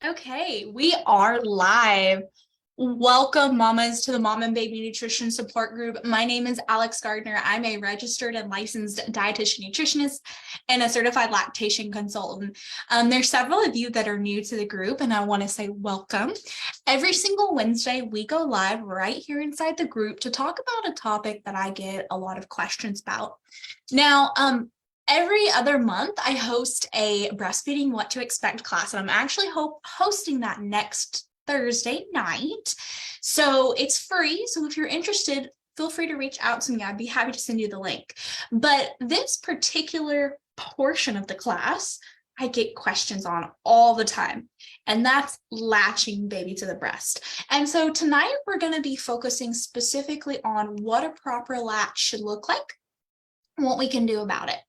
Okay, we are live. Welcome, mamas, to the Mom and Baby Nutrition Support Group. My name is Alex Gardner. I'm a registered and licensed dietitian nutritionist and a certified lactation consultant. There's several of you that are new to the group, and I want to say welcome. Every single Wednesday, we go live right here inside the group to talk about a topic that I get a lot of questions about. Now, every other month, I host a breastfeeding what to expect class, and I'm actually hosting that next Thursday night. So it's free. So if you're interested, feel free to reach out to me. I'd be happy to send you the link. But this particular portion of the class, I get questions on all the time, and that's latching baby to the breast. And so tonight we're going to be focusing specifically on what a proper latch should look like, what we can do about it.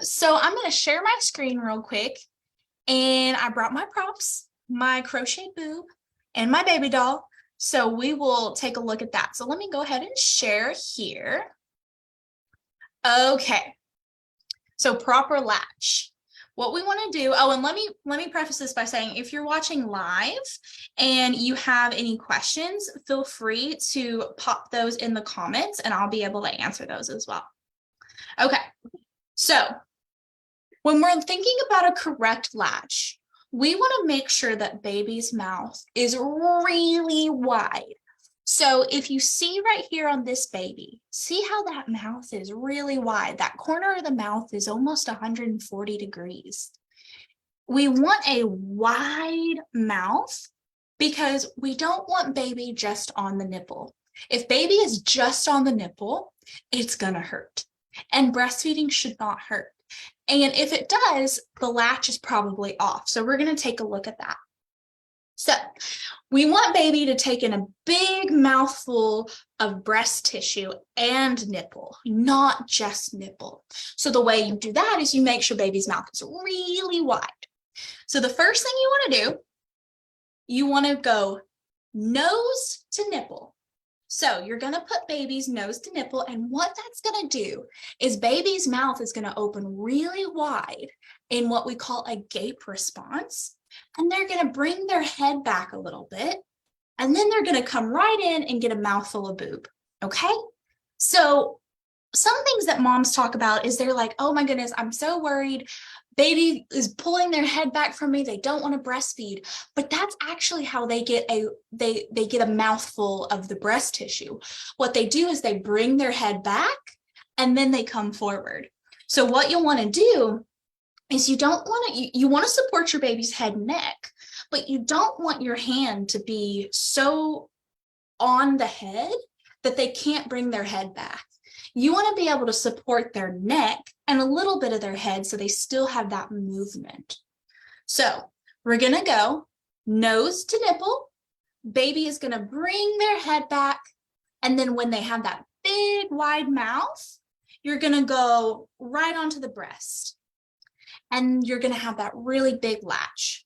So I'm going to share my screen real quick, and I brought my props, my crochet boob, and my baby doll. So we will take a look at that. So let me go ahead and share here. Okay. So proper latch. What we want to do, and let me preface this by saying, if you're watching live and you have any questions, feel free to pop those in the comments and I'll be able to answer those as well. Okay, so when we're thinking about a correct latch, we want to make sure that baby's mouth is really wide. So if you see right here on this baby, see how that mouth is really wide. That corner of the mouth is almost 140 degrees. We want a wide mouth because we don't want baby just on the nipple. If baby is just on the nipple, it's going to hurt. And breastfeeding should not hurt. And if it does, the latch is probably off. So we're going to take a look at that. So we want baby to take in a big mouthful of breast tissue and nipple, not just nipple. So the way you do that is you make sure baby's mouth is really wide. So the first thing you want to do, you want to go nose to nipple. So you're going to put baby's nose to nipple, and what that's going to do is baby's mouth is going to open really wide in what we call a gape response, and they're going to bring their head back a little bit, and then they're going to come right in and get a mouthful of boob, okay? So some things that moms talk about is they're like, oh my goodness, I'm so worried. Baby is pulling their head back from me. They don't want to breastfeed, but that's actually how they get a mouthful of the breast tissue. What they do is they bring their head back and then they come forward. So what you'll want to do is you want to support your baby's head and neck, but you don't want your hand to be so on the head that they can't bring their head back. You want to be able to support their neck and a little bit of their head so they still have that movement. So we're going to go nose to nipple. Baby is going to bring their head back. And then when they have that big wide mouth, you're going to go right onto the breast. And you're going to have that really big latch.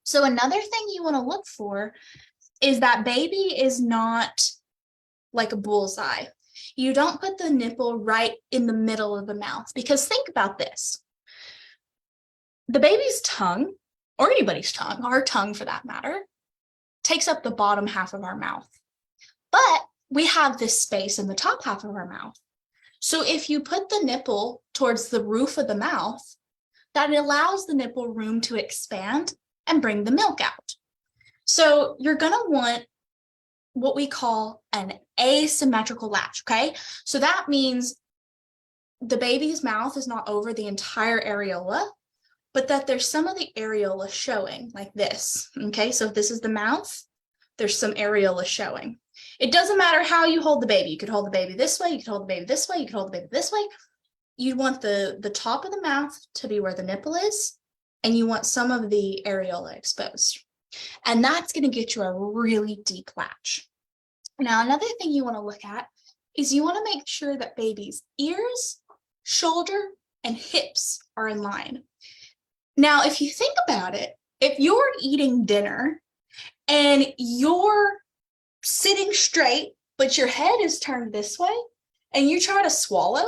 So another thing you want to look for is that baby is not like a bullseye. You don't put the nipple right in the middle of the mouth, because think about this. The baby's tongue, or anybody's tongue, our tongue for that matter, takes up the bottom half of our mouth. But we have this space in the top half of our mouth. So if you put the nipple towards the roof of the mouth, that allows the nipple room to expand and bring the milk out. So you're going to want what we call an asymmetrical latch, okay? So that means the baby's mouth is not over the entire areola, but that there's some of the areola showing like this, okay? So if this is the mouth, there's some areola showing. It doesn't matter how you hold the baby. You could hold the baby this way, you could hold the baby this way, you could hold the baby this way. You want the top of the mouth to be where the nipple is, and you want some of the areola exposed. And that's going to get you a really deep latch. Now, another thing you want to look at is you want to make sure that baby's ears, shoulder, and hips are in line. Now, if you think about it, if you're eating dinner and you're sitting straight, but your head is turned this way and you try to swallow,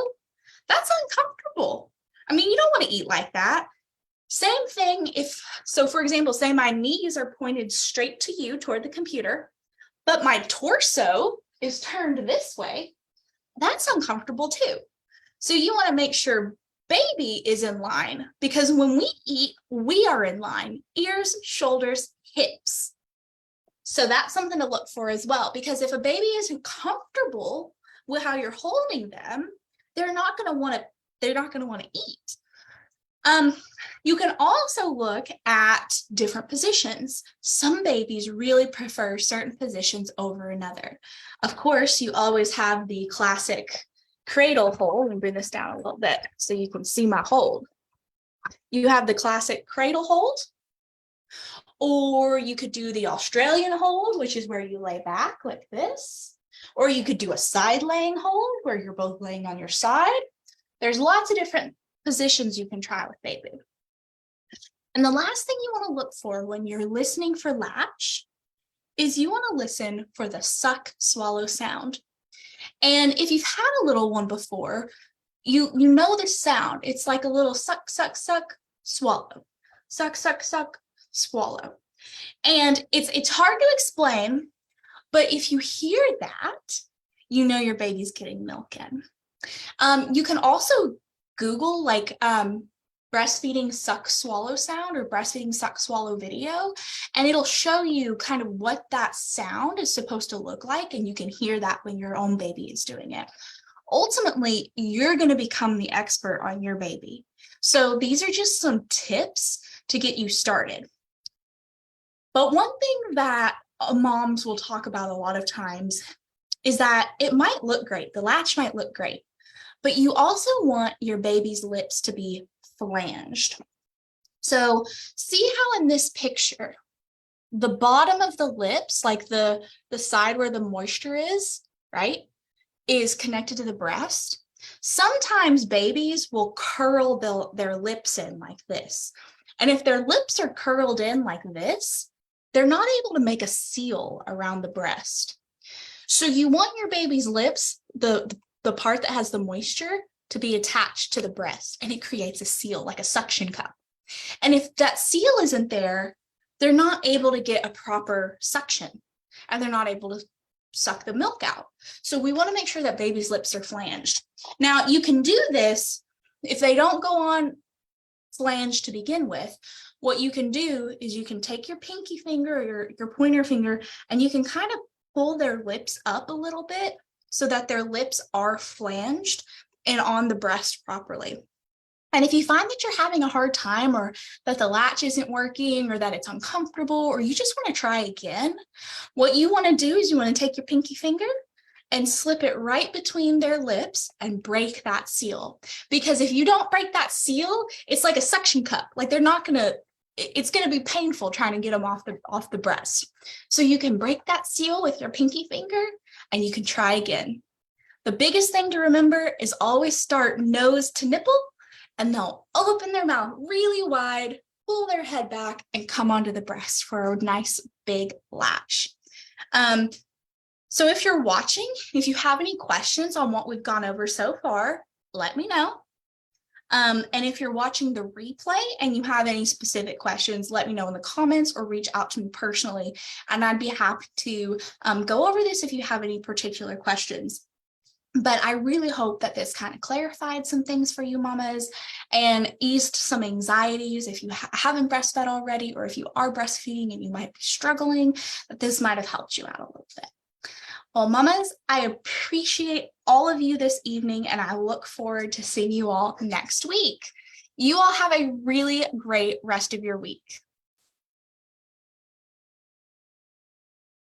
that's uncomfortable. I mean, you don't want to eat like that. Same thing so for example, say my knees are pointed straight to you toward the computer, but my torso is turned this way. That's uncomfortable too. So you want to make sure baby is in line, because when we eat, we are in line, ears, shoulders, hips. So that's something to look for as well, because if a baby isn't comfortable with how you're holding them, they're not going to want to eat. You can also look at different positions. Some babies really prefer certain positions over another. Of course, you always have the classic cradle hold. Let me bring this down a little bit so you can see my hold. You have the classic cradle hold, or you could do the Australian hold, which is where you lay back like this, or you could do a side laying hold where you're both laying on your side. There's lots of different positions you can try with baby. And the last thing you want to look for when you're listening for latch is you want to listen for the suck swallow sound. And if you've had a little one before, you know this sound. It's like a little suck, suck, suck, swallow. Suck, suck, suck, swallow. And it's hard to explain, but if you hear that, you know your baby's getting milk in. You can also Google like breastfeeding suck swallow sound or breastfeeding suck swallow video, and it'll show you kind of what that sound is supposed to look like, and you can hear that when your own baby is doing it. Ultimately, you're going to become the expert on your baby. So these are just some tips to get you started. But one thing that moms will talk about a lot of times is that it might look great. The latch might look great, but you also want your baby's lips to be flanged. So see how in this picture, the bottom of the lips, like the side where the moisture is, right, is connected to the breast. Sometimes babies will curl their lips in like this. And if their lips are curled in like this, they're not able to make a seal around the breast. So you want your baby's lips, the part that has the moisture, to be attached to the breast, and it creates a seal, like a suction cup. And if that seal isn't there, they're not able to get a proper suction, and they're not able to suck the milk out. So we want to make sure that baby's lips are flanged. Now, you can do this if they don't go on flanged to begin with. What you can do is you can take your pinky finger or your pointer finger, and you can kind of pull their lips up a little bit so that their lips are flanged and on the breast properly. And if you find that you're having a hard time, or that the latch isn't working, or that it's uncomfortable, or you just want to try again, what you want to do is you want to take your pinky finger and slip it right between their lips and break that seal. Because if you don't break that seal, it's like a suction cup. Like it's going to be painful trying to get them off the breast. So you can break that seal with your pinky finger, and you can try again. The biggest thing to remember is always start nose to nipple, and they'll open their mouth really wide, pull their head back, and come onto the breast for a nice big latch. So if you're watching, if you have any questions on what we've gone over so far, let me know. And if you're watching the replay and you have any specific questions, let me know in the comments or reach out to me personally, and I'd be happy to go over this if you have any particular questions. But I really hope that this kind of clarified some things for you mamas and eased some anxieties if you haven't breastfed already, or if you are breastfeeding and you might be struggling, that this might have helped you out a little bit. Well, mamas, I appreciate all of you this evening, and I look forward to seeing you all next week. You all have a really great rest of your week.